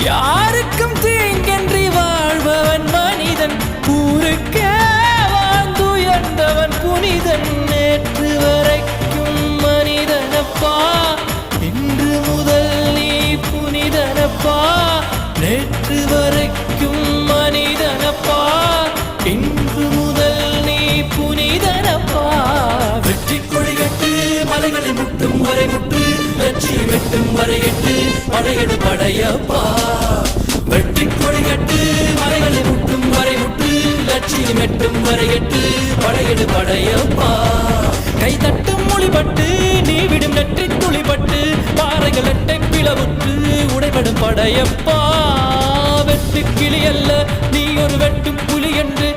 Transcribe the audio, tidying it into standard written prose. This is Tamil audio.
யாருக்கும் தீங்கன்றி வாழ்பவன் மனிதன், ஊருக்கே வாழ்ந்துயர்ந்தவன் புனிதன். நேற்று வரைக்கும் மனிதனப்பா, இன்று முதல் நீ புனிதனப்பா. நேற்று வரைக்கும் மனிதனப்பா, இன்று முதல் நீ புனிதனப்பா. வெற்றி கொடிகட்டு மலைகளை முட்டும் வரை முட்டு, வெற்றி வெட்டும் வரை எட்டு, படையெடு படையப்பா. வெற்றி கொடிகட்டு மலைகளை முட்டும் வரை முட்டு, லட்சியம் எட்டும் வரை எட்டு, படையெடு படையப்பா. கை தட்டும் மொழிபட்டு நீ விடும் நெற்றி துளிபட்டு, பாறைகள் எட்டை பிளவுற்று உடைபடும் படையப்பா. வெட்டு கிளி அல்ல நீ ஒரு வெட்டும் புலி என்று